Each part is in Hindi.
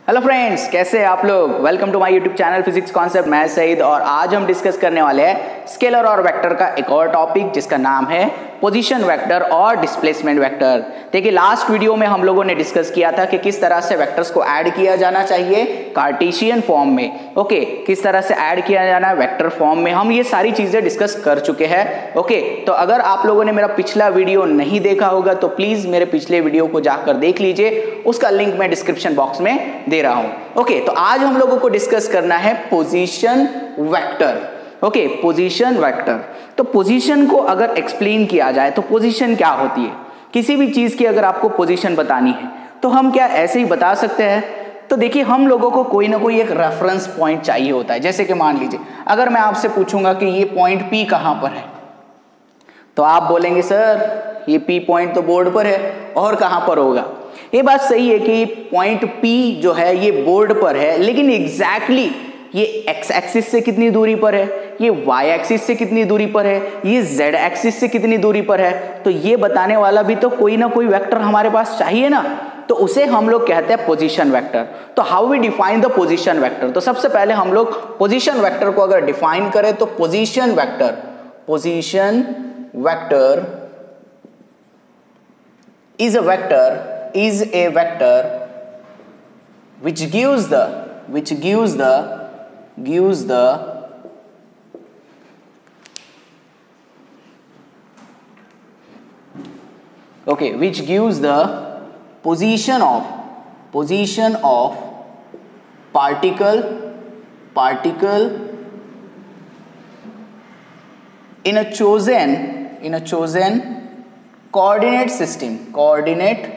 हेलो फ्रेंड्स, कैसे हैं आप लोग। Welcome to my YouTube channel physics concept. मैं सईद और आज हम डिस्कस करने वाले हैं स्केलर और वेक्टर का एक और टॉपिक जिसका नाम है पोजीशन वेक्टर और डिस्प्लेसमेंट वेक्टर। देखिए, लास्ट वीडियो में हम लोगों ने डिस्कस किया था कि किस तरह से वेक्टर्स को ऐड किया जाना चाहिए कार्टेशियन फॉर्म में। ओके, किस तरह से ऐड किया जाना है वेक्टर फॉर्म में, हम ये सारी चीजें डिस्कस कर चुके हैं। ओके, तो अगर आप लोगों ने मेरा पिछला वीडियो नहीं देखा होगा तो प्लीज मेरे पिछले वीडियो को जाकर देख लीजिए, उसका लिंक मैं डिस्क्रिप्शन बॉक्स में दे रहा हूं। ओके, तो आज हम लोगों को डिस्कस करना है position vector. Okay, position vector. तो पोजीशन को अगर एक्सप्लेन किया जाए तो पोजीशन क्या होती है। किसी भी चीज की अगर आपको पोजीशन बतानी है तो हम क्या ऐसे ही बता सकते हैं। तो देखिए, हम लोगों को कोई ना कोई एक रेफरेंस पॉइंट चाहिए होता है। जैसे कि मान लीजिए अगर मैं आपसे पूछूंगा कि ये पॉइंट पी कहां पर है, तो आप बोलेंगे सर ये पी पॉइंट तो बोर्ड पर है, और कहां पर होगा। ये बात सही है कि पॉइंट पी जो है ये बोर्ड पर है, लेकिन एग्जैक्टली ये एक्स एक्सिस से कितनी दूरी पर है, ये वाई एक्सिस से कितनी दूरी पर है, ये जेड एक्सिस से कितनी दूरी पर है, तो ये बताने वाला भी तो कोई ना कोई वेक्टर हमारे पास चाहिए ना। तो उसे हम लोग कहते हैं पोजीशन वेक्टर। तो how we define the position vector. तो सबसे पहले हम लोग पोजीशन वेक्टर को अगर डिफाइन करें तो position vector is a vector which gives the position of particle in a chosen coordinate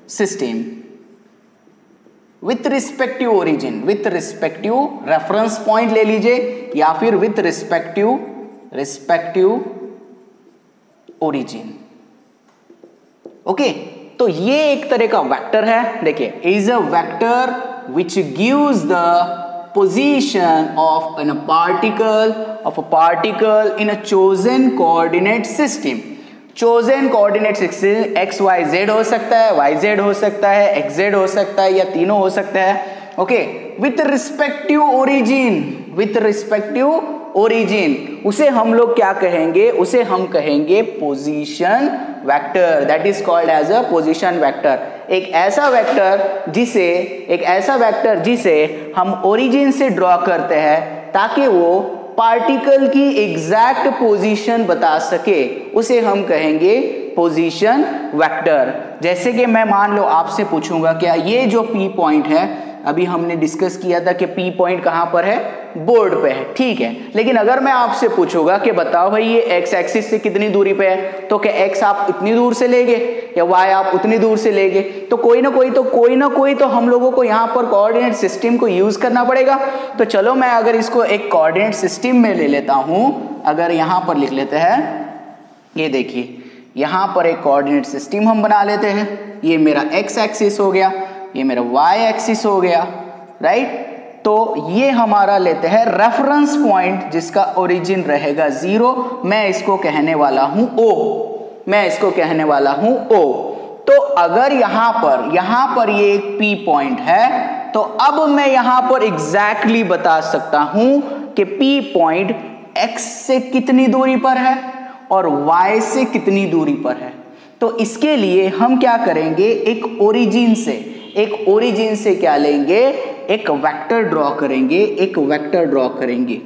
system with respective origin, with respective reference point ले लीजिए या फिर with respective origin। ओके, तो ये एक तरह का वेक्टर है। देखिए, is a vector which gives the position of a particle in a chosen coordinate system। Chosen coordinate system X Y Z हो सकता है, वाई जेड हो सकता है, एक्स जेड हो सकता है, या तीनों हो सकता है। ओके, विथ रिस्पेक्टिव ओरिजिन उसे हम लोग क्या कहेंगे, उसे हम कहेंगे position vector. That is called as a position vector. एक ऐसा वेक्टर जिसे हम ओरिजिन से ड्रॉ करते हैं ताकि वो पार्टिकल की एग्जैक्ट पोजीशन बता सके, उसे हम कहेंगे पोजीशन वेक्टर। जैसे कि मैं मान लो आपसे पूछूंगा क्या ये जो पी पॉइंट है, अभी हमने डिस्कस किया था कि पी पॉइंट कहां पर है, बोर्ड पे है, ठीक है। लेकिन अगर मैं आपसे पूछूंगा कि बताओ भाई ये एक्स एक्सिस से कितनी दूरी पे है, तो क्या एक्स आप इतनी दूर से लेंगे या वाई आप उतनी दूर से लेंगे। तो कोई ना कोई तो हम लोगों को यहाँ पर कोऑर्डिनेट सिस्टम को यूज करना पड़ेगा। तो चलो मैं अगर इसको एक कोऑर्डिनेट सिस्टम में ले लेता हूं, अगर यहाँ पर लिख लेते हैं, ये देखिए यहाँ पर एक कोऑर्डिनेट सिस्टम हम बना लेते हैं। ये मेरा एक्स एक्सिस हो गया, ये मेरा वाई एक्सिस हो गया, राइट। तो ये हमारा लेते हैं रेफरेंस पॉइंट जिसका ओरिजिन रहेगा 0। मैं इसको कहने वाला हूं O। तो अगर यहां पर ये एक P पॉइंट है, तो अब मैं यहां पर एग्जैक्टली बता सकता हूं कि P पॉइंट X से कितनी दूरी पर है और Y से कितनी दूरी पर है। तो इसके लिए हम क्या करेंगे, एक ओरिजिन से क्या लेंगे, एक वेक्टर ड्रॉ करेंगे,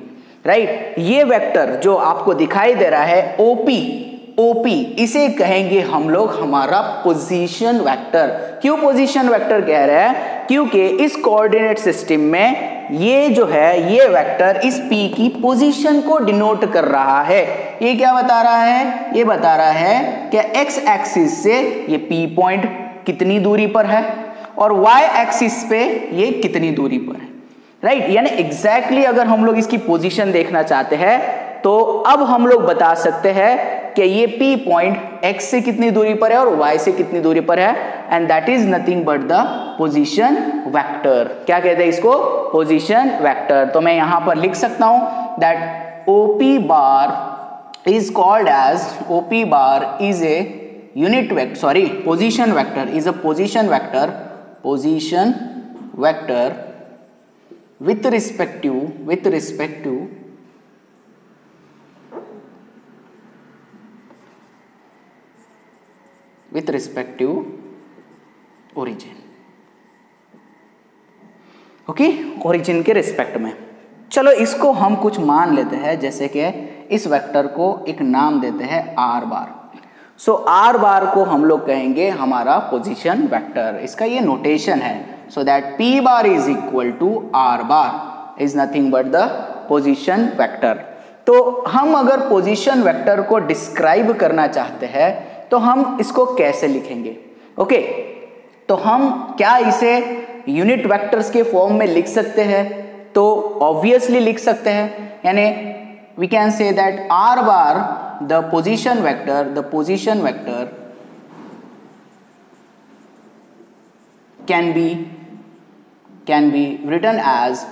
राइट। ये वेक्टर जो आपको दिखाई दे रहा है ओपी, इसे कहेंगे हम लोग हमारा पोजीशन वेक्टर। क्यों पोजीशन वेक्टर कह रहे हैं, क्योंकि इस कोऑर्डिनेट सिस्टम में ये जो है ये वेक्टर इस P की पोजीशन को डिनोट कर रहा है। ये क्या बता रहा है, ये बता रहा है कि एक्स एक्सिस से ये P पॉइंट कितनी दूरी पर है और y एक्सिस पे ये कितनी दूरी पर है, राइट। यानी एग्जैक्टली अगर हम लोग इसकी पोजीशन देखना चाहते हैं तो अब हम लोग बता सकते हैं कि ये P पॉइंट x से कितनी दूरी पर है और y से कितनी दूरी पर है, and that is nothing but the position vector. क्या कहते हैं इसको, पोजीशन वेक्टर। तो मैं यहां पर लिख सकता हूं that OP bar is called as position vector is a position vector with respect to origin. Okay, origin के रिस्पेक्ट में। चलो इसको हम कुछ मान लेते हैं, जैसे कि इस वेक्टर को एक नाम देते हैं आर बार। सो आर बार को हम लोग कहेंगे हमारा पोजीशन वेक्टर। इसका ये नोटेशन है, so that P bar is equal to R bar is nothing but the position vector. तो हम अगर पोजीशन वेक्टर को डिस्क्राइब करना चाहते हैं तो हम इसको कैसे लिखेंगे? ओके, तो हम क्या इसे यूनिट वेक्टर्स के फॉर्म में लिख सकते हैं? तो ऑब्वियसली लिख सकते हैं, यानी we can say that R bar the position vector can be written as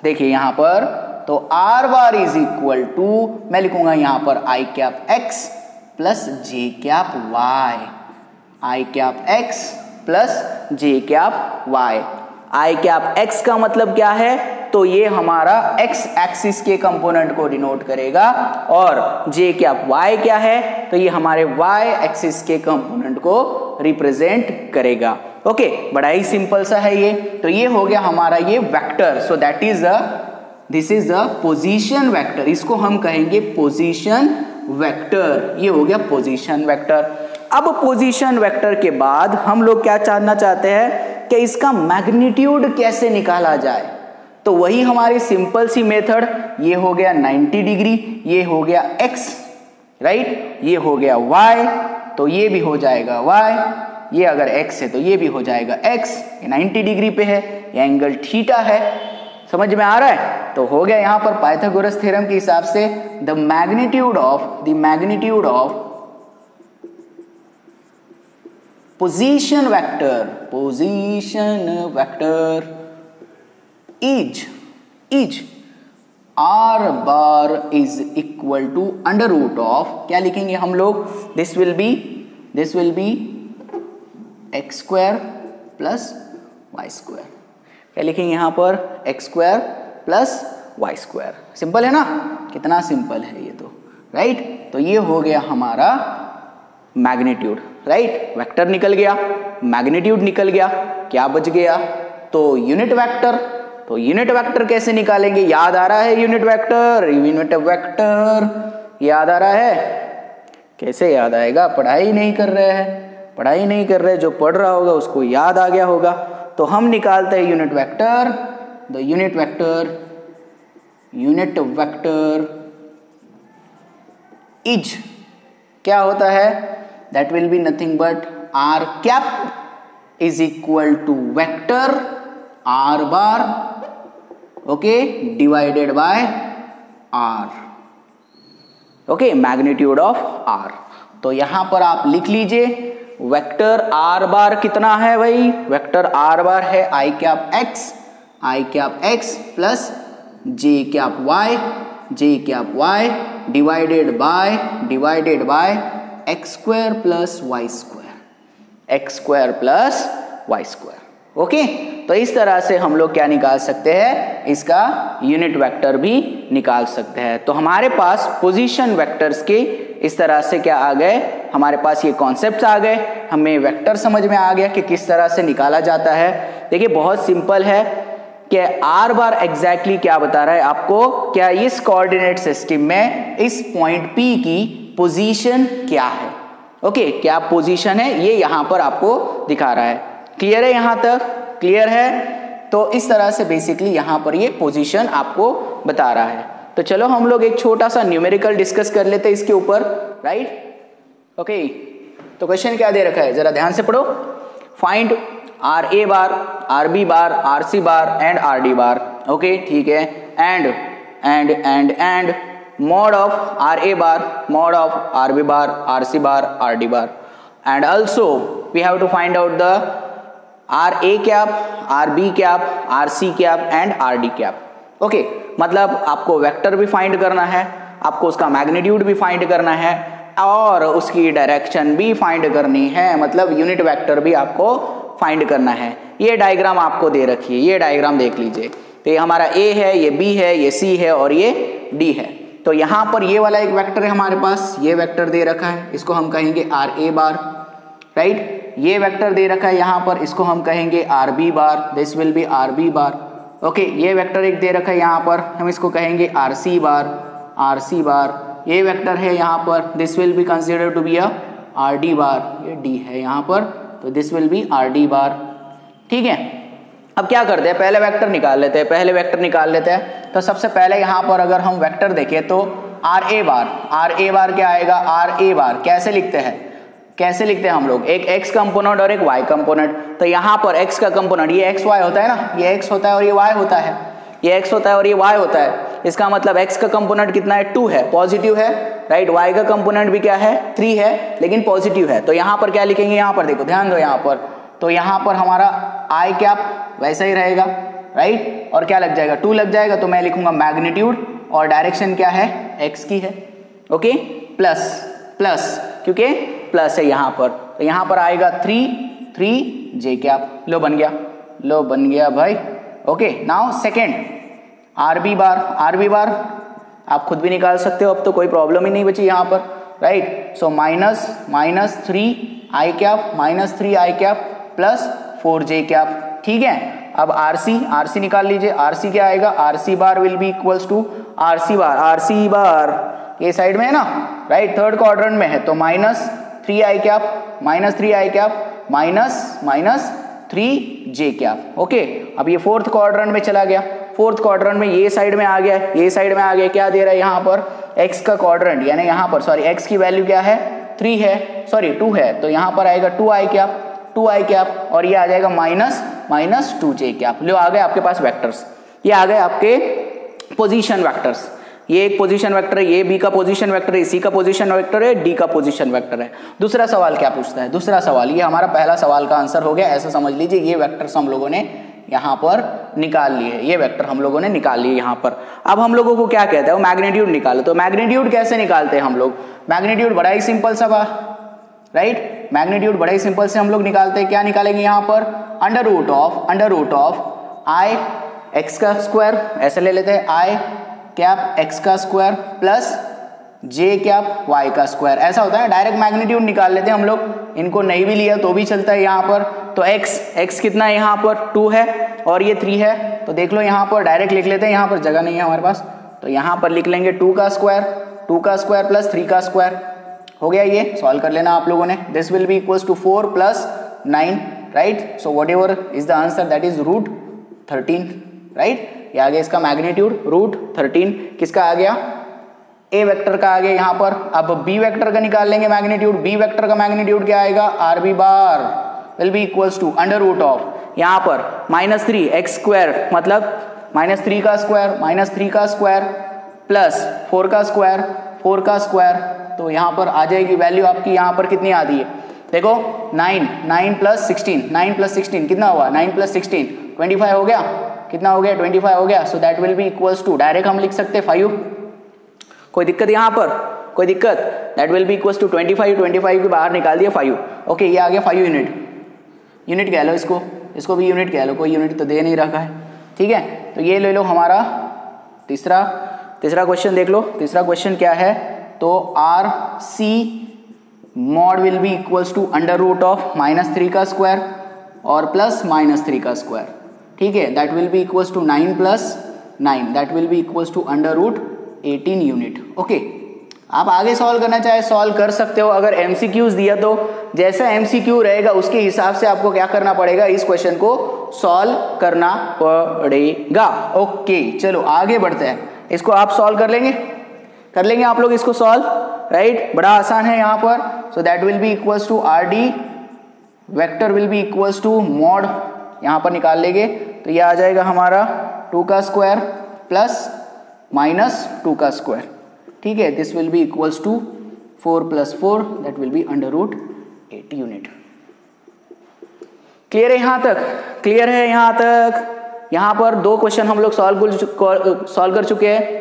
देखिए यहां पर, तो R bar is equal to, मैं लिखूंगा यहां पर I cap x plus J cap Y, I cap x plus J cap Y. I cap X का मतलब क्या है? तो ये हमारा एक्स एक्सिस के कंपोनेंट को डिनोट करेगा, और जे कैप वाई क्या है? तो ये हमारे वाई एक्सिस के कंपोनेंट को रिप्रेजेंट करेगा। ओके, बड़ा ही सिंपल सा है ये। तो ये हो गया हमारा ये vector. So that is this is the position vector. इसको हम कहेंगे पोजीशन वेक्टर। ये हो गया पोजीशन वेक्टर। अब पोजीशन वेक्टर के बाद हम लोग क्या जानना चाहते हैं कि इसका मैग्नीट्यूड कैसे निकाला जाए। तो वही हमारी सिंपल सी मेथड, ये हो गया 90 डिग्री, ये हो गया x, राइट, ये हो गया y, तो ये भी हो जाएगा y, ये अगर x है तो ये भी हो जाएगा x, ये 90 डिग्री पे है, ये एंगल थीटा है। समझ में आ रहा है? तो हो गया यहां पर पाइथागोरस थ्योरम के हिसाब से the magnitude of position vector is R bar is equal to under root of, क्या लिखेंगे हम लोग? This will be X square plus Y square. क्या लिखेंगे यहां पर? X square plus Y square. Simple है ना? कितना सिंपल है ये तो, राइट। तो ये हो गया हमारा मैग्नीट्यूड, राइट। वेक्टर निकल गया, मैग्नीट्यूड निकल गया, क्या बच गया? तो यूनिट वेक्टर। तो यूनिट वेक्टर कैसे निकालेंगे? याद आ रहा है यूनिट वेक्टर याद आ रहा है? कैसे याद आएगा? पढ़ाई नहीं कर रहे, जो पढ़ रहा होगा उसको याद आ गया होगा। तो हम निकालते हैं unit vector. The unit vector is क्या होता है? That will be nothing but R cap is equal to vector R bar, okay, divided by R, okay, magnitude of R. तो यहां पर आप लिख लीजिए वेक्टर आर बार कितना है भाई? वेक्टर आर बार है i cap x plus J cap y divided by x square plus Y square, okay. तो इस तरह से हम लोग क्या निकाल सकते हैं? इसका यूनिट वेक्टर भी निकाल सकते हैं। तो हमारे पास पोजीशन वेक्टर्स के इस तरह से क्या आ गए? हमारे पास ये कॉन्सेप्ट्स आ गए, हमें वेक्टर समझ में आ गया कि किस तरह से निकाला जाता है। देखिए बहुत सिंपल है कि आर बार एग्जैक्टली क्या बता रहा है आपको? क्या इस कोऑर्डिनेट सिस्टम में इस पॉइंट P की पोजीशन क्या है? ओके, क्या पोजीशन है ये यहां पर आपको दिखा रहा है। क्लियर है? यहां तक क्लियर है? तो इस तरह से बेसिकली यहां पर ये पोजीशन आपको बता रहा है। तो चलो हम लोग एक छोटा सा न्यूमेरिकल डिस्कस कर लेते हैं इसके ऊपर, राइट। ओके, तो क्वेश्चन क्या दे रखा है जरा ध्यान से पढ़ो। Find R A bar, R B bar, R C bar and R D bar. Okay, ठीक है। And mod of RA bar, mod of RB bar, RC bar, RD bar, and also we have to find out the RA cap, RB cap, RC cap and RD cap. Okay, मतलब आपको वेक्टर भी फाइंड करना है, आपको उसका मैग्नीट्यूड भी फाइंड करना है और उसकी डायरेक्शन भी फाइंड करनी है, मतलब यूनिट वेक्टर भी आपको फाइंड करना है। ये डायग्राम आपको दे रखी है, ये डायग्राम देख लीजिए। तो ये हमारा ए है, ये बी है, ये सी है और ये डी है। तो यहाँ पर ये वाला एक वेक्टर है हमारे पास, ये वेक्टर दे रखा है, इसको हम कहेंगे आर ए बार, राइट। ये वेक्टर दे रखा है यहाँ पर, इसको हम कहेंगे R B bar, this will be R B bar. Okay, ये वेक्टर एक दे रखा है यहाँ पर, हम इसको कहेंगे are C bar, R C bar. ये वेक्टर है यहाँ पर, this will be considered to be a R D bar, ये डी है यहाँ पर, तो this will be R D bar. ठीक है, अब क्या करते हैं, पहले वेक्टर निकाल लेते हैं, पहले वेक्टर निकाल लेते हैं। तो सबसे पहले यहाँ पर अगर हम वेक्टर देखें तो are A bar, R A बार क्या आएगा, आर ए बार कैसे लिखते हैं, कैसे लिखते हैं हम लोग, एक x कंपोनेंट और एक y कंपोनेंट। तो यहाँ पर x का कंपोनेंट ये x y होता है ना, ये x होता है और ये y होता है, ये x होता है और ये y होता है। इसका मतलब x का कंपोनेंट कितना है, 2 है, पॉजिटिव है, राइट। y का कंपोनेंट भी क्या है, 3 है, लेकिन पॉजिटिव है। तो यहाँ पर क्या लिखेंगे, यहाँ पर देखो, ध्यान दो यहाँ पर, तो यहाँ पर हमारा i कैप वैसा ही रहेगा, राइट। और क्या लग जाएगा, 2 लग जाएगा, तो मैं लिखूंगा मैग्नीट्यूड और डायरेक्शन क्या है, x की है। ओके, प्लस प्लस, क्योंकि प्लस है यहाँ पर, तो यहाँ पर आएगा 3 जे कैप। लो बन गया, लो बन गया भाई। Okay, now second R B bar, R B bar आप खुद भी निकाल सकते हो, अब तो कोई प्रॉब्लम ही नहीं बची यहाँ पर, राइट। सो माइनस 3 आई कैप, माइनस 3 आई कैप प्लस 4 जे कैप। ठीक है, अब आर सी निकाल लीजिए। आर सी क्या आएगा, R C bar will be equals to R C bar, R C bar ये साइड में है ना, राइट, थर्ड क्वाड्रेंट में है, तो माइनस 3 आई कैप, माइनस 3 आई कैप माइनस 3 जे कैप। ओके, अब ये फोर्थ क्वाड्रेंट में चला गया, फोर्थ क्वाड्रेंट में ये साइड में आ गया, ये साइड में आ गया। क्या दे रहा है यहाँ पर, x का क्वाड्रेंट, यानी यहाँ पर सॉरी x की वैल्यू क्या है, 3 है, सॉरी 2 है, तो यहाँ पर आएगा 2 आई कैप और ये आ जाएगा माइनस 2 जे कैप। लो आ गए आपके पास वेक्टर्स, ये आ गए आपके पोजीशन वेक्टर्स। ये एक पोजीशन वेक्टर है, ये बी का पोजीशन वेक्टर है, सी का पोजीशन वेक्टर है, डी का पोजीशन वेक्टर है। दूसरा सवाल क्या पूछता है, दूसरा सवाल, ये हमारा पहला सवाल का आंसर हो गया। ऐसा समझ लीजिए ये वेक्टर्स हम लोगों ने यहाँ पर निकाल लिए, ये वेक्टर हम लोगों ने निकाल लिए यहाँ पर। अब हम लोगों को क्या कहते हैं, वो मैग्नीट्यूड निकालो। तो मैग्नीट्यूड कैसे निकालते हैं हम लोग, मैग्नीट्यूड बड़ा ही सिंपल सा बा, राइट। मैग्नीट्यूड बड़ा ही सिंपल से हम लोग निकालते हैं। क्या निकालेंगे यहाँ पर, under root of I X का स्क्वायर, ऐसे ले लेते हैं, आई कैप एक्स का स्क्वायर प्लस जे कैप वाई का स्क्वायर, ऐसा होता है। डायरेक्ट मैग्नीट्यूड निकाल लेते हैं हम लोग, इनको नहीं भी लिया तो भी चलता है यहाँ पर। तो x कितना है यहाँ पर, 2 है और ये 3 है, तो देख लो यहाँ पर डायरेक्ट लिख लेते हैं, यहाँ पर जगह नहीं है हमारे पास, तो यहाँ पर लिख लेंगे 2 का स्क्वायर प्लस 3 का स्क्वायर। हो गया, ये सॉल्व कर लेना आप लोगों ने। This will be equals to 4 plus 9, right. So whatever is the answer, that is root 13, right. ये आ गया इसका मैग्नीट्यूड, रूट 13 किसका आ गया, ए वेक्टर का आ गया यहाँ पर। अब बी वेक्टर का निकाल लेंगे मैग्नीट्यूड। बी वेक्टर का मैग्नीट्यूड क्या आएगा, R B bar will be equals to under root of यहाँ पर -3 एक्स स्क्वायर, मतलब -3 का स्क्वायर प्लस 4 का स्क्वायर, तो यहाँ पर आ जाएगी वैल्यू आपकी, यहाँ पर कितनी आती है, देखो 9 प्लस 16 कितना हुआ, 9 प्लस 16 25 हो गया, कितना हो गया, 25 हो गया। So that will be equals to, direct हम लिख सकते हैं 5, कोई दिक्कत यहाँ पर, कोई दिक्कत, that will be equals to 25 के बाहर निकाल दिया 5। ओके, ये आ गया 5 यूनिट कह लो इसको भी यूनिट कह लो, कोई यूनिट तो दे नहीं रखा है, ठीक है। तो ये ले लो हमारा तीसरा क्वेश्चन देख लो। तीसरा क्वेश्चन क्या है, तो R C mod will be equals to under root of -3 का स्क्वायर और प्लस -3 का स्क्वायर, ठीक है। That will be equals to 9 plus 9, that will be equals to under root 18 unit. Okay, आप आगे सॉल्व करना चाहे सॉल्व कर सकते हो। अगर एमसीक्यूज दिया तो जैसा एमसीक्यू रहेगा उसके हिसाब से आपको क्या करना पड़ेगा, इस क्वेश्चन को सॉल्व करना पड़ेगा। ओके, चलो आगे बढ़ते हैं, इसको आप सॉल्व कर लेंगे आप लोग इसको सॉल्व, राइट। बड़ा आसान है यहाँ पर। So that will be equals to R D vector will be equals to mod, यहाँ पर निकाल लेंगे तो ये आ जाएगा हमारा 2 का स्क्वायर प्लस -2 का स्क्वायर, ठीक है। This will be equals to 4 plus 4, that will be under root 8 unit. Clear है यहाँ तक, क्लियर है यहाँ तक। यहाँ पर 2 क्वेश्चन हम लोग सॉल्व कर चुके हैं,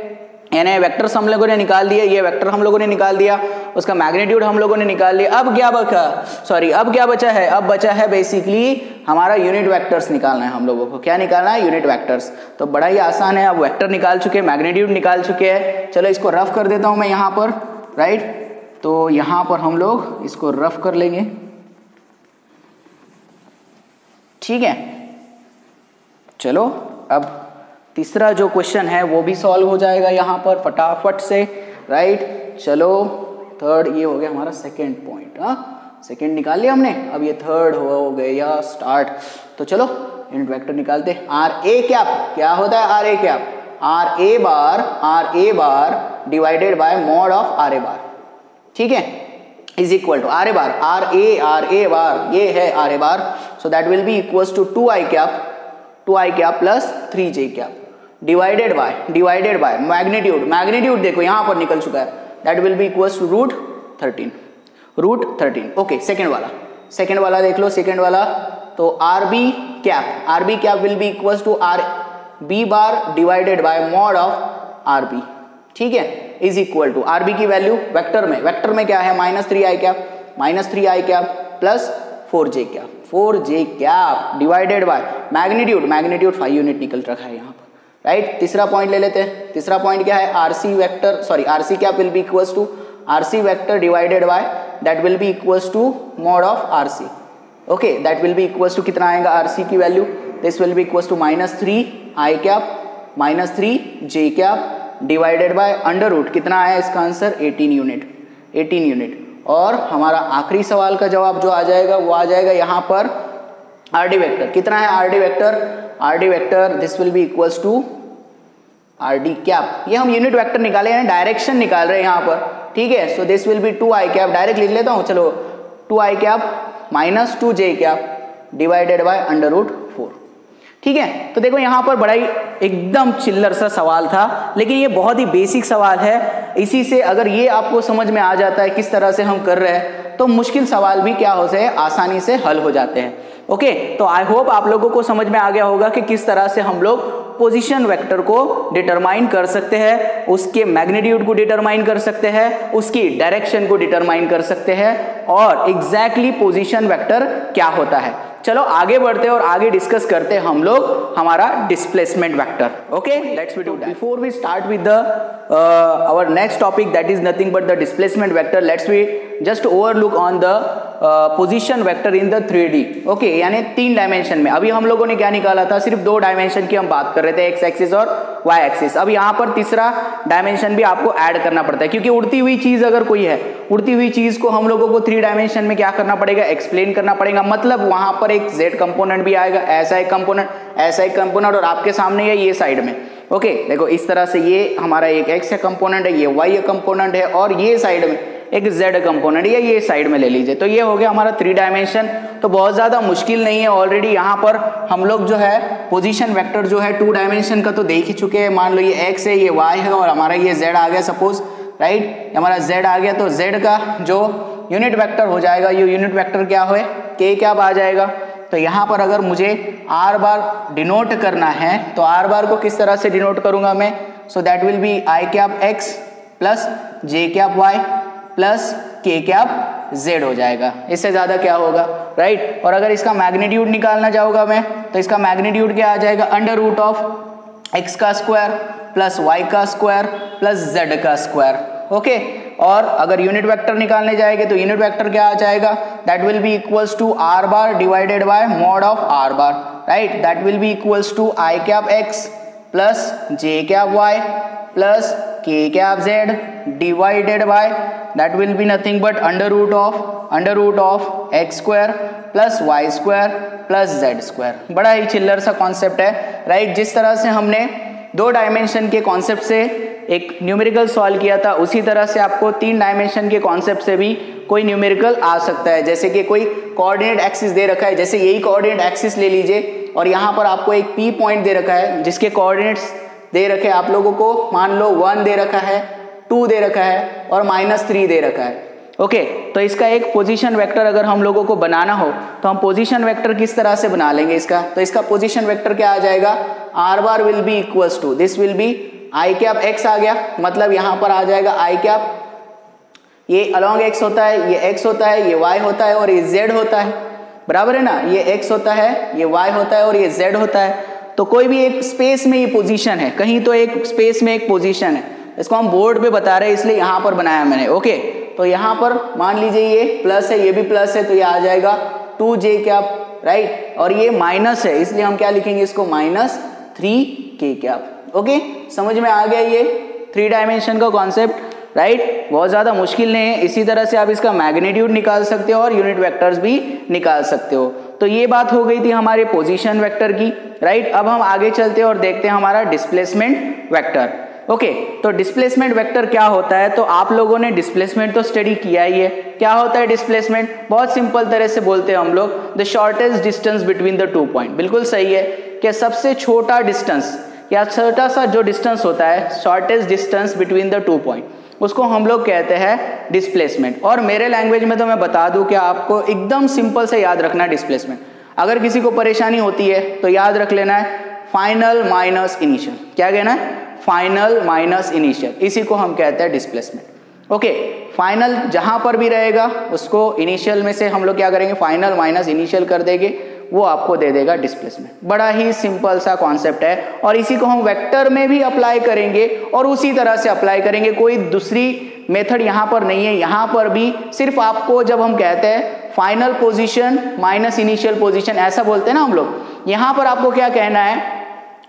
यानी वेक्टर्स हम लोगों ने निकाल दिया, ये वेक्टर हम लोगों ने निकाल दिया। उसका मैग्नीट्यूड हम लोगों ने निकाल लिया। अब क्या बचा है, अब बचा है बेसिकली हमारा यूनिट वेक्टर्स निकालना है हम लोगों को। क्या निकालना है? Unit vectors. तो बड़ा ही आसान है, अब वेक्टर निकाल चुके हैं, मैग्नीट्यूड निकाल चुके हैं। चलो इसको रफ कर देता हूं मैं यहाँ पर, राइट। तो यहाँ पर हम लोग इसको रफ कर लेंगे, ठीक है। चलो अब तीसरा जो क्वेश्चन है वो भी सॉल्व हो जाएगा यहाँ पर फटाफट से, राइट। चलो थर्ड, ये हो गया हमारा सेकेंड पॉइंट। सेकेंड निकाल लिया हमने, अब ये थर्ड हो गया स्टार्ट। तो चलो यूनिट वेक्टर निकालते हैं। आर ए कैप क्या होता है? R A cap R A bar divided by mod of R A bar, ठीक है, is equal to R A bar, R A bar ये है R A bar, so that will be equals to 2i cap plus 3j cap divided by magnitude देखो यहाँ पर निकल चुका है, that will be equals to root 13। Okay, second वाला देख लो, सेकेंड वाला तो RB cap will be equals to R B bar divided by mod of RB, ठीक है, इज इक्वल टू आरबी की वैल्यू वेक्टर में क्या है? -3i cap plus 4j cap divided by magnitude 5 unit निकल रखा है यहाँ पर, राइट। तीसरा पॉइंट ले लेते हैं। तीसरा पॉइंट क्या है? RC cap will be equals to RC vector divided by that will be equals to mod of RC. Okay, that will be equals to कितना आएगा आरसी की वैल्यू? This will be equals to -3i cap -3j cap divided by under root, कितना आया इसका आंसर? 18 यूनिट। और हमारा आखिरी सवाल का जवाब जो आ जाएगा वो आ जाएगा यहाँ पर आरडी वेक्टर। कितना है RD vector? This will be equals to RD cap. ये हम यूनिट वेक्टर निकाले हैं, डायरेक्शन निकाल रहे हैं यहाँ पर, ठीक है। So this will be 2i cap, direct लिख लेता हूँ, चलो 2i cap -2j cap divided by under root 4, ठीक है। तो देखो यहाँ पर बड़ा ही एकदम चिल्लर सा सवाल था, लेकिन ये बहुत ही बेसिक सवाल है। इसी से अगर ये आपको समझ में आ जाता है किस तरह से हम कर रहे हैं, तो मुश्किल सवाल भी क्या होते हैं, आसानी से हल हो जाते हैं। ओके, तो आई होप आप लोगों को समझ में आ गया होगा कि किस तरह से हम लोग पोजीशन वेक्टर को डिटरमाइन कर सकते हैं, उसके मैग्नीट्यूड को डिटरमाइन कर सकते हैं, उसकी डायरेक्शन को डिटरमाइन कर सकते हैं, और एग्जैक्टली पोजीशन वेक्टर क्या होता है। चलो आगे बढ़ते हैं और आगे डिस्कस करते हैं हम लोग हमारा displacement vector. Okay, let's we do that. Before we start with the our next topic, that is nothing but the displacement vector, let's we just overlook on the position vector in the 3D। Okay, यानी 3 डायमेंशन में। अभी हम लोगों ने क्या निकाला था? सिर्फ 2 डायमेंशन की हम बात कर रहे थे, एक्स एक्सिस और वाई एक्सिस। अब यहाँ पर तीसरा डायमेंशन भी आपको ऐड करना पड़ता है, क्योंकि उड़ती हुई चीज अगर कोई है, उड़ती हुई चीज को हम लोगों को 3 डायमेंशन में क्या करना पड़ेगा? एक्सप्लेन करना पड़ेगा। मतलब वहां पर एक z कंपोनेंट भी आएगा, ऐसा एक कंपोनेंट, और आपके सामने है ये साइड में। ओके, देखो इस तरह से ये हमारा एक x कंपोनेंट है, ये y कंपोनेंट है, और ये साइड में एक z कंपोनेंट, ये साइड में ले लीजिए। तो ये हो गया हमारा 3 डायमेंशन। तो बहुत ज्यादा मुश्किल नहीं है, ऑलरेडी यहाँ पर हम लोग जो है पोजीशन वेक्टर जो है 2 डायमेंशन का तो देख ही चुके हैं। मान लो ये x है, ये y है, और हमारा ये z आ गया सपोज, राइट। हमारा z आ गया, तो z का जो यूनिट वेक्टर हो जाएगा, ये यूनिट वेक्टर क्या है? k कैप आ जाएगा। तो यहाँ पर अगर मुझे r बार डिनोट करना है, तो r बार को किस तरह से डिनोट करूंगा मैं? सो that will be i cap x plus j cap y plus k cap z हो जाएगा। इससे ज्यादा क्या होगा, राइट। और अगर इसका मैग्नीट्यूड निकालना चाहूंगा मैं, तो इसका मैग्नीट्यूड क्या आ जाएगा? अंडर रूट ऑफ x का स्क्वायर प्लस y का स्क्वायर प्लस z का स्क्वायर। ओके, और अगर यूनिट वेक्टर निकालने जाएंगे तो यूनिट वेक्टर क्या आ जाएगा? That will be equals to r bar divided by mod of r bar, right. That will be equals to i cap x plus j cap y plus k cap z divided by that will be nothing but under root of x square plus y square plus z square. बड़ा ही चिल्लर सा कॉन्सेप्ट है, राइट। जिस तरह से हमने 2 डायमेंशन के कॉन्सेप्ट से एक न्यूमेरिकल सॉल्व किया था, उसी तरह से आपको 3 डायमेंशन के कॉन्सेप्ट से भी कोई न्यूमेरिकल आ सकता है। जैसे कि कोई कोऑर्डिनेट एक्सिस दे रखा है, जैसे यही कोऑर्डिनेट एक्सिस ले लीजिए, और यहाँ पर आपको एक P पॉइंट दे रखा है जिसके कोऑर्डिनेट्स दे रखे हैं आप लोगों को, मान लो 1 दे रखा है, 2 दे रखा है और -3 दे रखा है। ओके, तो इसका एक पोजीशन वेक्टर अगर हम लोगों को बनाना हो, तो हम पोजीशन वेक्टर किस तरह से बना लेंगे इसका? तो इसका पोजीशन वेक्टर क्या आ जाएगा? r bar will be equals to, this will be i cap x आ गया, मतलब यहाँ पर आ जाएगा i कैप ये अलॉन्ग x होता है, ये x होता है, ये y होता है और ये z होता है, बराबर है ना। ये x होता है, ये y होता है और ये z होता है। तो कोई भी एक स्पेस में ये पोजीशन है, कहीं तो एक स्पेस में एक पोजीशन है, इसको हम बोर्ड पे बता रहे हैं इसलिए यहाँ पर बनाया मैंने। ओके, तो यहाँ पर मान लीजिए ये प्लस है, ये भी प्लस है, तो ये आ जाएगा 2j कैप, राइट। और ये माइनस है इसलिए हम क्या लिखेंगे इसको, -3k कैप। ओके, समझ में आ गया ये 3 डायमेंशन का कॉन्सेप्ट, राइट। बहुत ज़्यादा मुश्किल नहीं है। इसी तरह से आप इसका मैग्नीट्यूड निकाल सकते हो और यूनिट वेक्टर्स भी निकाल सकते हो। तो ये बात हो गई थी हमारे पोजीशन वेक्टर की, राइट। अब हम आगे चलते हैं और देखते हैं हमारा डिस्प्लेसमेंट वेक्टर। ओके, तो डिस्प्लेसमेंट वेक्टर क्या होता है, तो आप लोगों ने डिस्प्लेसमेंट तो स्टडी किया ही है। क्या होता है डिस्प्लेसमेंट, बहुत सिंपल तरह से बोलते हैं हम लोग, the shortest distance between the 2 point. बिल्कुल सही है कि सबसे छोटा डिस्टेंस या छोटा सा जो डिस्टेंस होता है, shortest distance between the 2 point, उसको हम लोग कहते हैं डिस्प्लेसमेंट। और मेरे लैंग्वेज में तो मैं बता दूं कि आपको एकदम सिंपल से याद रखना है डिस्प्लेसमेंट। अगर किसी को परेशानी होती है तो याद रख लेना है फाइनल माइनस इनिशियल। क्या कहना है, फाइनल माइनस इनिशियल, इसी को हम कहते हैं डिस्प्लेसमेंट। ओके, फाइनल जहां पर भी रहेगा उसको इनिशियल में से हम लोग क्या करेंगे, फाइनल माइनस इनिशियल कर देंगे, वो आपको दे देगा डिस्प्लेसमेंट। बड़ा ही सिंपल सा कॉन्सेप्ट है और इसी को हम वेक्टर में भी अप्लाई करेंगे और उसी तरह से अप्लाई करेंगे। कोई दूसरी मेथड यहाँ पर नहीं है। यहाँ पर भी सिर्फ आपको जब हम कहते हैं final position minus initial position, ऐसा बोलते हैं ना हम लोग, यहाँ पर आपको क्या कहना है,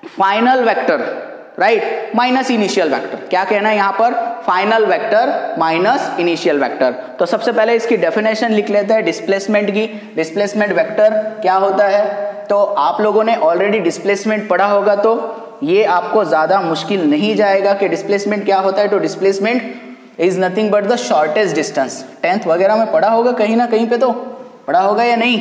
final vector, right, minus initial vector. क्या कहना है यहाँ पर, final vector minus initial vector. तो सबसे पहले इसकी डेफिनेशन लिख लेते हैं डिस्प्लेसमेंट की। डिस्प्लेसमेंट वेक्टर क्या होता है, तो आप लोगों ने ऑलरेडी डिस्प्लेसमेंट पढ़ा होगा तो ये आपको ज्यादा मुश्किल नहीं जाएगा कि डिस्प्लेसमेंट क्या होता है। तो displacement is nothing but the shortest distance. 10th वगैरह में पढ़ा होगा कहीं ना कहीं पे, तो पढ़ा होगा या नहीं।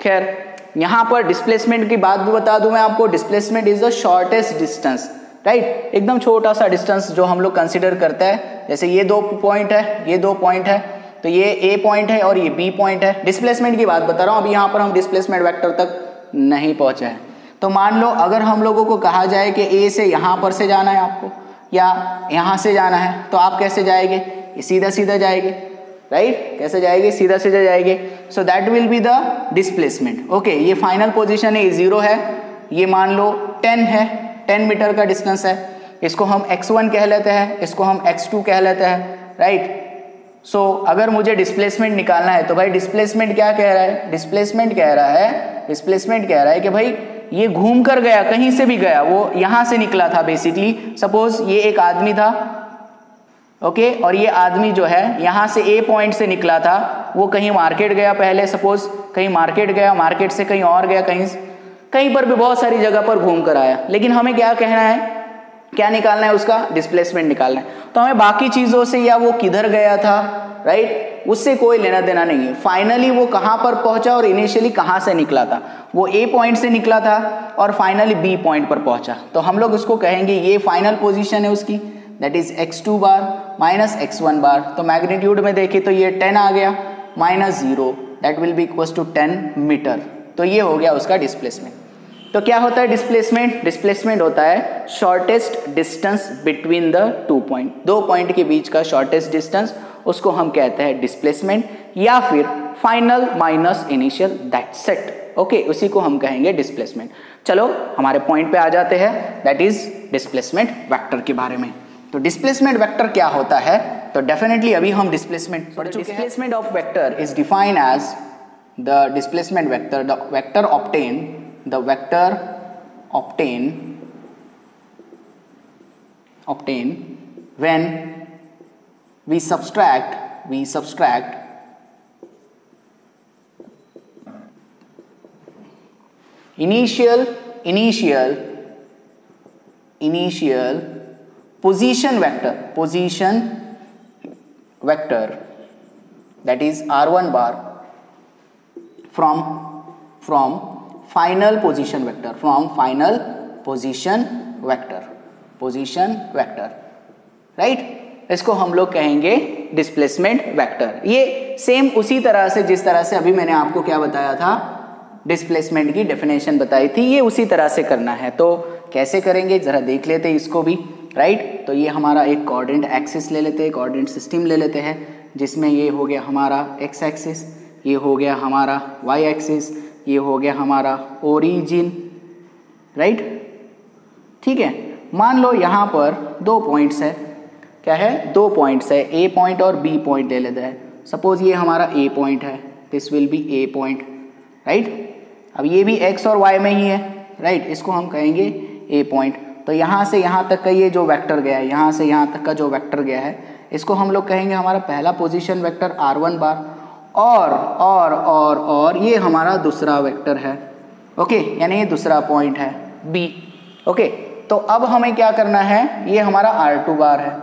खैर, यहां पर डिस्प्लेसमेंट की बात भी बता दूं मैं आपको, displacement is the shortest distance, right. एकदम छोटा सा डिस्टेंस जो हम लोग कंसीडर करते हैं। जैसे ये 2 पॉइंट है, ये 2 पॉइंट है, तो ये ए पॉइंट है और ये बी पॉइंट है। डिस्प्लेसमेंट की बात बता रहा हूं, अभी यहाँ पर हम डिस्प्लेसमेंट वेक्टर तक नहीं पहुंचे हैं। तो मान लो अगर हम लोगों को कहा जाए कि ए से यहाँ पर से जाना है आपको या यहाँ से जाना है, तो आप कैसे जाएंगे, सीधा सीधा जाएंगे, राइट। कैसे जाएंगे, सीधा सीधा जाएंगे। सो that will be the displacement. Okay, ये फाइनल पोजीशन है, ये 0 है, ये मान लो 10 है, 10 मीटर का डिस्टेंस है। इसको हम x1 कह लेते हैं, इसको हम x2 कह लेते हैं, राइट। सो अगर मुझे डिस्प्लेसमेंट निकालना है तो भाई डिस्प्लेसमेंट क्या कह रहा है, डिस्प्लेसमेंट कह रहा है कि भाई ये घूम कर गया, कहीं से भी गया, वो यहां से निकला था बेसिकली। सपोज ये एक आदमी था, ओके, और ये आदमी जो है यहाँ से ए पॉइंट से निकला था, वो कहीं मार्केट गया पहले, सपोज कहीं मार्केट गया, मार्केट से कहीं और गया, कहीं पर भी बहुत सारी जगह पर घूम कर आया। लेकिन हमें क्या कहना है, क्या निकालना है, उसका डिस्प्लेसमेंट निकालना है। तो हमें बाकी चीज़ों से या वो किधर गया था, राइट, उससे कोई लेना देना नहीं है। फाइनली वो कहाँ पर पहुंचा और इनिशियली कहाँ से निकला था, वो ए पॉइंट से निकला था और फाइनली बी पॉइंट पर पहुंचा। तो हम लोग उसको कहेंगे ये फाइनल पोजीशन है उसकी, that is x2 bar minus x1 बार। तो मैग्नीट्यूड में देखें तो ये 10 आ गया, -0, that will be equals to 10 metre. तो ये हो गया उसका डिस्प्लेसमेंट। तो क्या होता है डिस्प्लेसमेंट, डिस्प्लेसमेंट होता है shortest distance between the 2 point, 2 point के बीच का शॉर्टेस्ट डिस्टेंस, उसको हम कहते हैं डिस्प्लेसमेंट या फिर final minus initial, that's it. Okay, उसी को हम कहेंगे डिस्प्लेसमेंट। चलो हमारे पॉइंट पे आ जाते हैं, दैट इज डिस्प्लेसमेंट वेक्टर के बारे में। तो डिस्प्लेसमेंट वेक्टर क्या होता है, तो डेफिनेटली अभी हम डिस्प्लेसमेंट पढ़ चुके हैं। Displacement of vector is defined as the displacement vector, the vector obtain when we subtract initial position vector that is r1 bar from final position vector, right. इसको हम लोग कहेंगे डिस्प्लेसमेंट वेक्टर। ये सेम उसी तरह से जिस तरह से अभी मैंने आपको क्या बताया था, डिस्प्लेसमेंट की डेफिनेशन बताई थी, ये उसी तरह से करना है। तो कैसे करेंगे जरा देख लेते हैं इसको भी। राइट। तो ये हमारा एक कोऑर्डिनेट एक्सिस ले लेते हैं, कोऑर्डिनेट सिस्टम ले लेते हैं, जिसमें ये हो गया हमारा एक्स एक्सिस, ये हो गया हमारा वाई एक्सिस, ये हो गया हमारा ओरिजिन, राइट। ठीक है, मान लो यहाँ पर 2 पॉइंट्स है, क्या है, 2 पॉइंट्स है, ए पॉइंट और बी पॉइंट ले लेते हैं। सपोज ये हमारा ए पॉइंट है, this will B A point, right. अब ये भी एक्स और वाई में ही है, राइट, इसको हम कहेंगे ए पॉइंट। तो यहाँ से यहाँ तक का ये जो वेक्टर गया है, यहाँ से यहाँ तक का जो वेक्टर गया है, इसको हम लोग कहेंगे हमारा पहला पोजीशन वेक्टर r1 बार, और ये हमारा दूसरा वेक्टर है, ओके, यानी ये दूसरा पॉइंट है b, ओके। तो अब हमें क्या करना है, ये हमारा r2 बार है,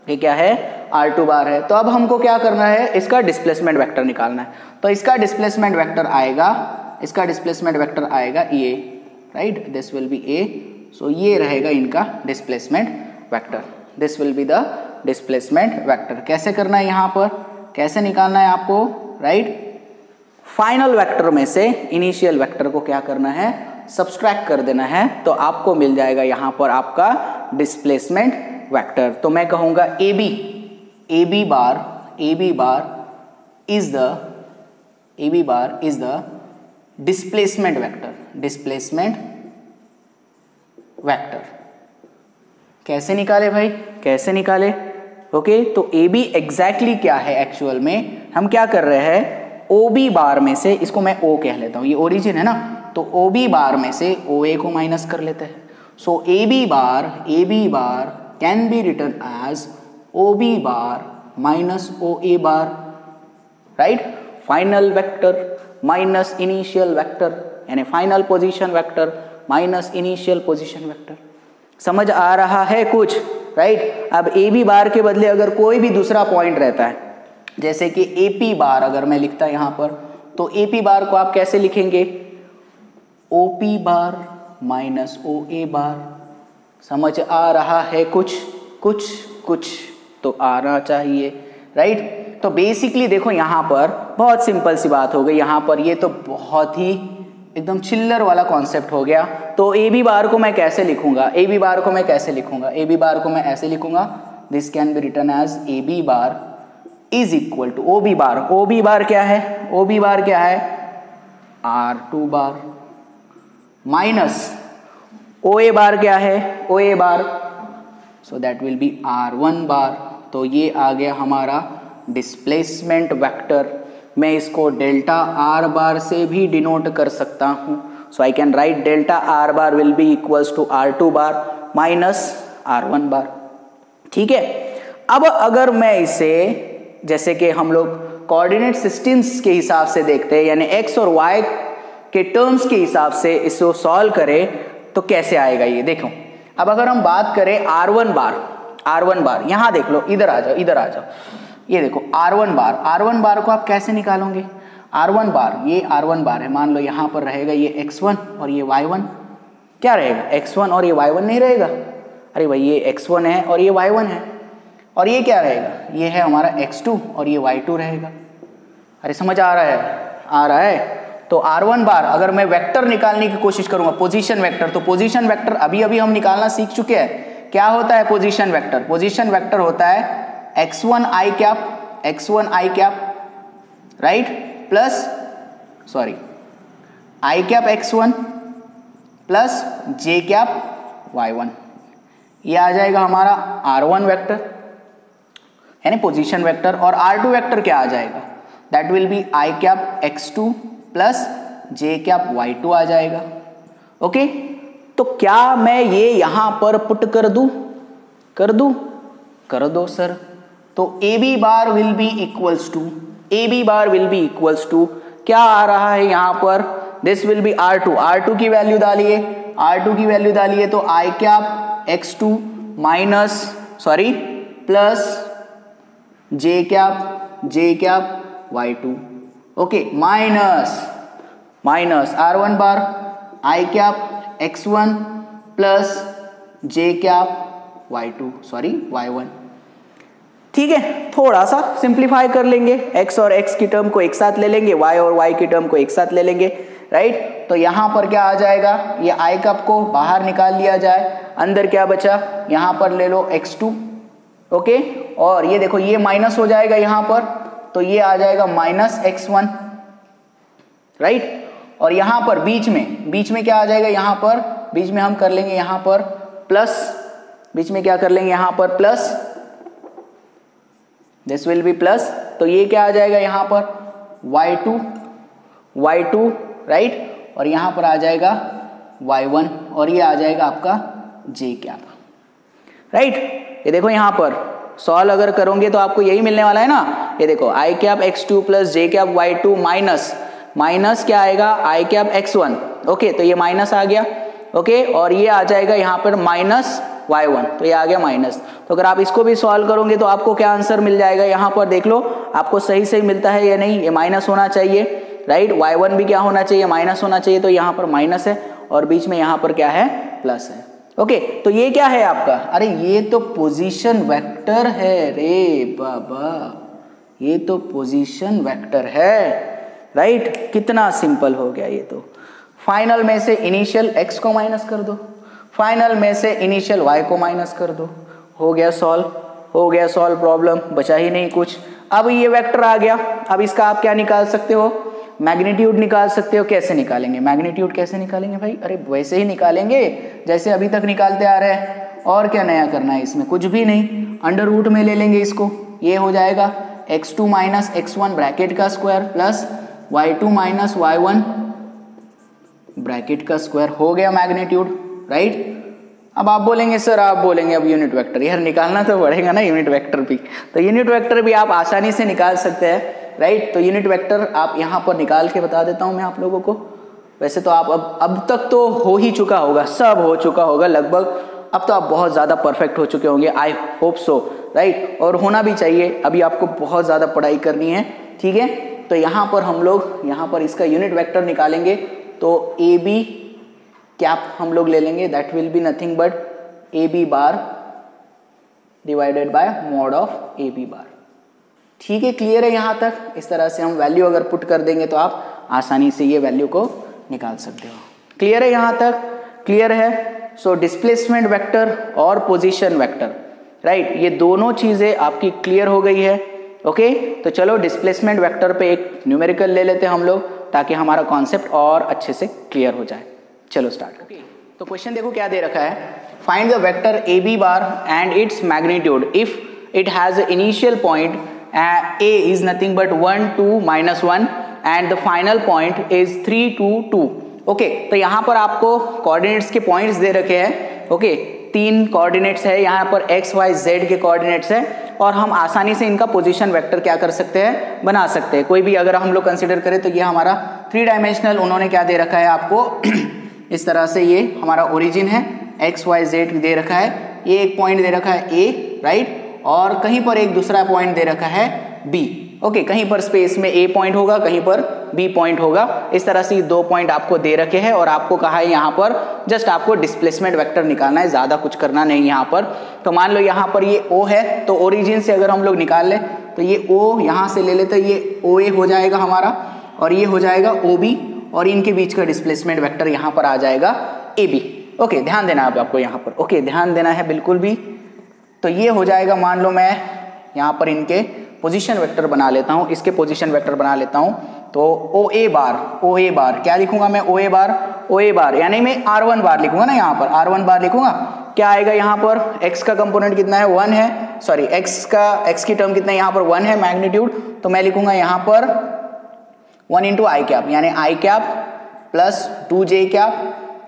ये क्या है, r2 बार है। तो अब हमको क्या करना है, इसका डिस्प्लेसमेंट वेक्टर निकालना है। तो इसका डिस्प्लेसमेंट वेक्टर आएगा, इसका डिस्प्लेसमेंट वेक्टर आएगा ये, राइट, दिस विल बी ए। सो ये रहेगा इनका displacement vector, this will be the displacement vector. कैसे करना है, यहाँ पर कैसे निकालना है आपको, राइट। फाइनल वेक्टर में से इनिशियल वेक्टर को क्या करना है, सब्सट्रैक्ट कर देना है, तो आपको मिल जाएगा यहाँ पर आपका डिस्प्लेसमेंट वेक्टर। तो मैं कहूँगा AB bar is the displacement vector. कैसे निकाले भाई, कैसे निकाले, ओके। तो AB एग्जैक्टली क्या है, एक्चुअल में हम क्या कर रहे हैं, OB बार में से, इसको मैं O कह लेता हूँ, ये ओरिजिन है ना, तो OB बार में से OA को माइनस कर लेते हैं। So AB bar can be written as OB bar minus OA bar, right. Final vector minus initial vector, यानी final position vector minus initial position vector. समझ आ रहा है कुछ, राइट। अब AB बार के बदले अगर कोई भी दूसरा पॉइंट रहता है, जैसे कि AP बार अगर मैं लिखता यहाँ पर, तो AP बार को आप कैसे लिखेंगे, OP बार माइनस OA बार। समझ आ रहा है कुछ तो आना चाहिए, राइट। तो बेसिकली देखो यहाँ पर बहुत सिंपल सी बात हो गई, यहाँ पर ये तो बहुत ही एकदम चिल्लर वाला कॉन्सेप्ट हो गया। तो AB बार को मैं कैसे लिखूंगा, AB बार को मैं कैसे लिखूंगा, AB बार को मैं ऐसे लिखूंगा, this can be written as AB bar is equal to OB bar. OB bar क्या है, OB बार क्या है, R2 बार माइनस OA बार क्या है, OA bar, so that will B R1 बार। तो ये आ गया हमारा डिस्प्लेसमेंट वेक्टर। मैं इसको डेल्टा R बार से भी डिनोट कर सकता हूँ। So I can write delta R bar will be equals to R2 bar minus R1 bar, ठीक है। अब अगर मैं इसे, जैसे कि हम लोग कोऑर्डिनेट सिस्टम्स के हिसाब से देखते हैं, यानी x और y के टर्म्स के हिसाब से इसको सॉल्व करें, तो कैसे आएगा ये देखो। अब अगर हम बात करें R1 बार, यहाँ देख लो, इधर आ जाओ, ये देखो R1 बार को आप कैसे निकालोगे, R1 बार, ये R1 बार है, मान लो यहाँ पर रहेगा ये x1 और ये y1, क्या रहेगा, x1 और ये y1 नहीं रहेगा, अरे भाई ये x1 है और ये y1 है, और ये क्या रहेगा, ये है हमारा x2 और ये y2 रहेगा। अरे समझ आ रहा है। तो R1 बार अगर मैं वेक्टर निकालने की कोशिश करूंगा, पोजीशन वेक्टर, तो पोजीशन वेक्टर अभी हम निकालना सीख चुके हैं। क्या होता है पोजीशन वेक्टर, पोजीशन वेक्टर होता है x1 i cap, right, plus i cap x1 plus j cap y1, ये आ जाएगा हमारा R1 वेक्टर यानी पोजीशन वेक्टर। और R2 वेक्टर क्या आ जाएगा, that will be i cap x2 plus j cap y2 आ जाएगा, ओके। तो क्या मैं ये यहां पर पुट कर दो सर। तो AB bar will be equals to क्या आ रहा है यहां पर, दिस विल बी R2 की वैल्यू डालिए, तो i cap x2 plus j cap y2, okay, minus R1 bar i cap x1 plus j cap y1, ठीक है। थोड़ा सा सिंप्लीफाई कर लेंगे, x और x की टर्म को एक साथ ले लेंगे, y और y की टर्म को एक साथ ले लेंगे, राइट। तो यहाँ पर क्या आ जाएगा, ये आई कप को बाहर निकाल लिया जाए, अंदर क्या बचा, यहाँ पर ले लो x2, ओके, और ये देखो ये माइनस हो जाएगा यहाँ पर, तो ये आ जाएगा माइनस x1, राइट। और यहाँ पर बीच में क्या आ जाएगा, यहाँ पर बीच में हम कर लेंगे यहाँ पर प्लस, बीच में क्या कर लेंगे यहाँ पर plus, this will B plus, तो ये क्या आ जाएगा यहाँ पर y2, राइट, और यहाँ पर आ जाएगा y1, और ये आ जाएगा आपका j कैप, राइट। ये देखो यहाँ पर सॉल्व अगर करोगे तो आपको यही मिलने वाला है ना, ये देखो i cap x2 plus j cap y2 minus क्या आएगा आई कैप x1, ओके, तो ये माइनस आ गया, ओके, और ये आ जाएगा यहाँ पर माइनस y1, तो ये आ गया माइनस। तो अगर आप इसको भी सॉल्व करोगे तो आपको क्या आंसर मिल जाएगा, यहाँ पर देख लो आपको सही मिलता है या नहीं, ये माइनस होना चाहिए, राइट, y1 भी क्या होना चाहिए, माइनस होना चाहिए, तो यहाँ पर माइनस है और बीच में यहाँ पर क्या है, प्लस है, ओके। तो ये क्या है आपका, अरे ये तो पोजीशन वेक्टर है रे बाबा, ये तो पोजीशन वेक्टर है, राइट। कितना सिंपल हो गया ये तो। फाइनल में से इनिशियल x को माइनस कर दो, फाइनल में से इनिशियल y को माइनस कर दो, हो गया सॉल्व प्रॉब्लम, बचा ही नहीं कुछ। अब ये वेक्टर आ गया, अब इसका आप क्या निकाल सकते हो, मैग्नीट्यूड निकाल सकते हो। कैसे निकालेंगे मैग्नीट्यूड, कैसे निकालेंगे भाई, अरे वैसे ही निकालेंगे जैसे अभी तक निकालते आ रहे हैं, और क्या नया करना है इसमें, कुछ भी नहीं, अंडर रूट में ले लेंगे इसको, ये हो जाएगा x2 माइनस x1 ब्रैकेट का square plus y2 minus y1 bracket का स्क्वायर, हो गया मैग्नीट्यूड, राइट। अब आप बोलेंगे सर, आप बोलेंगे अब यूनिट वेक्टर, यार निकालना तो पड़ेगा ना यूनिट वेक्टर भी, तो यूनिट वेक्टर भी आप आसानी से निकाल सकते हैं, राइट। तो यूनिट वेक्टर आप यहाँ पर निकाल के बता देता हूँ मैं आप लोगों को। वैसे तो आप अब तक तो हो ही चुका होगा, सब हो चुका होगा लगभग, अब तो आप बहुत ज़्यादा परफेक्ट हो चुके होंगे, आई होप सो, राइट, और होना भी चाहिए। अभी आपको बहुत ज़्यादा पढ़ाई करनी है, ठीक है। तो यहाँ पर हम लोग यहाँ पर इसका यूनिट वेक्टर निकालेंगे, तो ए बी कैप हम लोग ले लेंगे, that will be nothing but A B bar divided by mod of A B bar, ठीक है। क्लियर है यहाँ तक, इस तरह से हम वैल्यू अगर पुट कर देंगे तो आप आसानी से ये वैल्यू को निकाल सकते हो। क्लियर है यहाँ तक, क्लियर है। सो डिस्प्लेसमेंट वेक्टर और पोजीशन वेक्टर, राइट, ये दोनों चीजें आपकी क्लियर हो गई है, ओके। तो चलो डिस्प्लेसमेंट वेक्टर पे एक न्यूमेरिकल ले लेते हैं हम लोग, ताकि हमारा कॉन्सेप्ट और अच्छे से क्लियर हो जाए। चलो स्टार्ट। ओके, तो क्वेश्चन देखो क्या दे रखा है, find the vector A B bar and its magnitude if it has initial point a is nothing but 1 2 minus 1 and the final point is 3 2 2, okay. तो यहाँ पर आपको कोऑर्डिनेट्स के पॉइंट्स दे रखे हैं, ओके, 3 कोऑर्डिनेट्स है यहाँ पर, x y z के कोऑर्डिनेट्स है, और हम आसानी से इनका पोजीशन वेक्टर क्या कर सकते हैं, बना सकते हैं। कोई भी अगर हम लोग कंसिडर करें तो ये हमारा 3 डायमेंशनल उन्होंने क्या दे रखा है आपको इस तरह से, ये हमारा ओरिजिन है, x y z दे रखा है, ये एक पॉइंट दे रखा है a, राइट, और कहीं पर एक दूसरा पॉइंट दे रखा है b, ओके। कहीं पर स्पेस में a पॉइंट होगा, कहीं पर b पॉइंट होगा, इस तरह से 2 पॉइंट आपको दे रखे हैं, और आपको कहा है यहाँ पर जस्ट आपको डिस्प्लेसमेंट वेक्टर निकालना है, ज़्यादा कुछ करना नहीं यहाँ पर। तो मान लो यहाँ पर ये o है, तो ओरिजिन से अगर हम लोग निकाल ले तो ये o यहाँ से ले लेते, ये OA हो जाएगा हमारा, और ये हो जाएगा OB, और इनके बीच का डिस्प्लेसमेंट वेक्टर यहाँ पर आ जाएगा AB, ओके। ध्यान देना है आपको यहाँ पर, ओके, ध्यान देना है बिल्कुल भी। तो ये हो जाएगा, मान लो मैं यहाँ पर इनके पोजीशन वेक्टर बना लेता हूँ, इसके पोजीशन वेक्टर बना लेता हूँ, तो OA बार क्या लिखूंगा मैं, OA बार यानी मैं R1 बार लिखूंगा ना, यहाँ पर R1 बार लिखूंगा, क्या आएगा यहाँ पर, x का कंपोनेंट कितना है, 1 है, सॉरी x की टर्म कितना है यहाँ पर, 1 है मैग्नीट्यूड, तो मैं लिखूंगा यहाँ पर 1 इंटू आई कैप, यानी i cap plus 2j cap,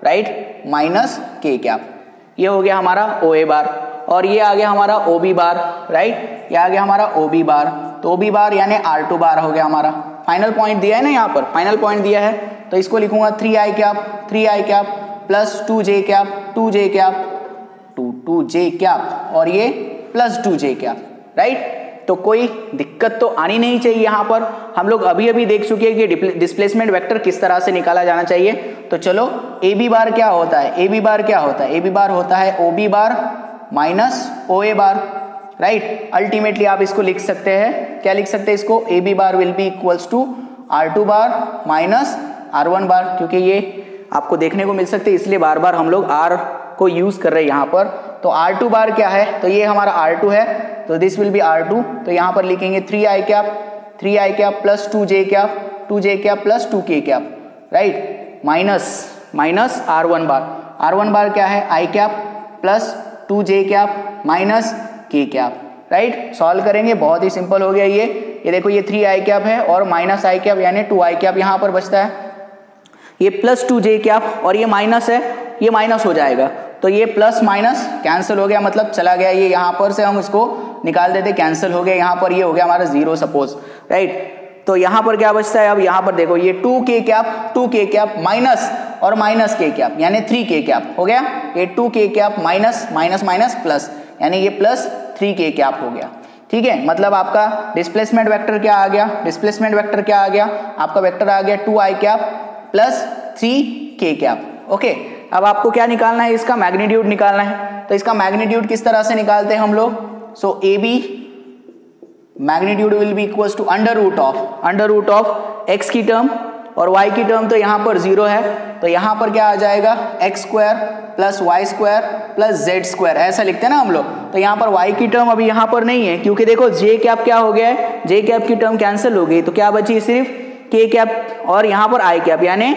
right, minus k cap, ये हो गया हमारा OA बार, और ये आ गया हमारा OB बार, राइट, ये आ गया हमारा OB बार, तो OB बार यानी R2 बार हो गया हमारा। फाइनल पॉइंट दिया है ना, यहाँ पर फाइनल पॉइंट दिया है, तो इसको लिखूंगा 3i cap plus 2j cap 2j cap, और ये प्लस 2j कैप, राइट। तो कोई दिक्कत तो आनी नहीं चाहिए यहाँ पर। हम लोग अभी देख चुके हैं कि डिस्प्लेसमेंट वेक्टर किस तरह से निकाला जाना चाहिए। तो चलो AB बार क्या होता है, AB बार होता है OB bar minus OA bar, right. Ultimately आप इसको लिख सकते हैं, क्या लिख सकते हैं इसको, AB bar will be equals to R2 bar minus R1 bar, क्योंकि ये आपको देखने को मिल सकते हैं इसलिए बार बार हम लोग R को यूज कर रहे हैं यहाँ पर। तो R2 बार क्या है, तो ये हमारा R2 है, तो दिस विल बी R2। तो यहाँ पर लिखेंगे 3i cap plus 2j cap plus 2k cap, right, minus R1 बार क्या है, i cap plus 2j cap minus k cap, right. Solve करेंगे, बहुत ही सिंपल हो गया ये देखो ये 3i कैप है और माइनस i कैप यानी 2i कैप यहाँ पर बचता है, ये प्लस 2j कैप और ये माइनस है, ये माइनस हो जाएगा, तो ये प्लस माइनस कैंसिल हो गया, मतलब चला गया ये, यहाँ पर से हम इसको निकाल देते, कैंसिल हो गया, यहाँ पर ये हो गया हमारा 0 सपोज, राइट। तो यहाँ पर क्या बचता है, अब यहाँ पर देखो ये 2k कैप माइनस और माइनस k कैप यानी 3k कैप हो गया, ये 2k cap minus minus minus plus यानी ये प्लस 3k कैप हो गया, ठीक है। मतलब आपका डिस्प्लेसमेंट वेक्टर क्या आ गया, आपका वेक्टर आ गया 2i cap plus 3k cap, okay. अब आपको क्या निकालना है, इसका मैग्नीट्यूड निकालना है। तो इसका मैग्नीट्यूड किस तरह से निकालते हैं हम लोग, so AB magnitude will be equals to under root of x की टर्म और y की टर्म, तो यहाँ पर 0 है, तो यहाँ पर क्या आ जाएगा x square plus y square plus z square, ऐसा लिखते हैं ना हम लोग। तो यहाँ पर y की टर्म अभी यहाँ पर नहीं है, क्योंकि देखो j कैप क्या हो गया है, j कैप की टर्म कैंसिल हो गई, तो क्या बची सिर्फ k कैप और यहाँ पर i कैप, यानी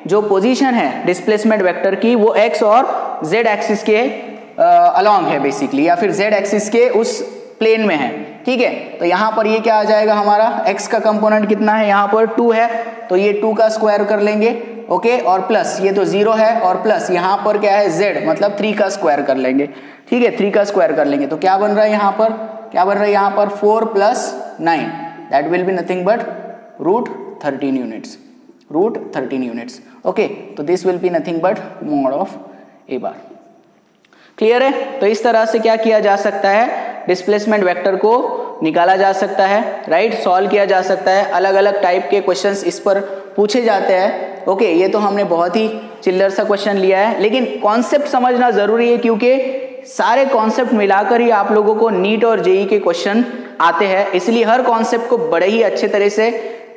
जो पोजीशन है डिस्प्लेसमेंट वेक्टर की वो x और z एक्सिस के अलोंग है बेसिकली, या फिर z एक्सिस के उस प्लेन में है, ठीक है। तो यहाँ पर ये क्या आ जाएगा, हमारा x का कंपोनेंट कितना है, यहाँ पर 2 है, तो ये 2 का स्क्वायर कर लेंगे, ओके, और प्लस ये तो 0 है और प्लस यहाँ पर क्या है z, मतलब 3 का स्क्वायर कर लेंगे, ठीक है, 3 का स्क्वायर कर लेंगे, तो क्या बन रहा है यहाँ पर, 4 plus 9, that will be nothing but root 13 units, okay. तो this will be nothing but mod of a bar, clear है। तो इस तरह से क्या किया जा सकता है, डिस्प्लेसमेंट वेक्टर को निकाला जा सकता है, राइट, सॉल्व किया जा सकता है। अलग अलग टाइप के क्वेश्चंस इस पर पूछे जाते हैं, ओके। ये तो हमने बहुत ही चिल्लर सा क्वेश्चन लिया है, लेकिन कॉन्सेप्ट समझना जरूरी है, क्योंकि सारे कॉन्सेप्ट मिलाकर ही आप लोगों को नीट और जेई के क्वेश्चन आते हैं, इसलिए हर कॉन्सेप्ट को बड़े ही अच्छे तरह से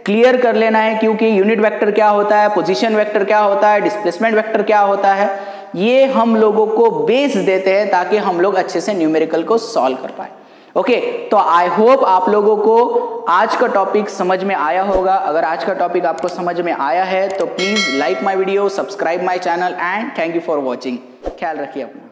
क्लियर कर लेना है, क्योंकि यूनिट वेक्टर क्या होता है, पोजीशन वेक्टर क्या होता है, डिस्प्लेसमेंट वेक्टर क्या होता है, ये हम लोगों को बेस देते हैं ताकि हम लोग अच्छे से न्यूमेरिकल को सॉल्व कर पाए, ओके। तो आई होप आप लोगों को आज का टॉपिक समझ में आया होगा। अगर आज का टॉपिक आपको समझ में आया है तो please like my video, subscribe my channel and thank you for watching. ख्याल रखिए अपना।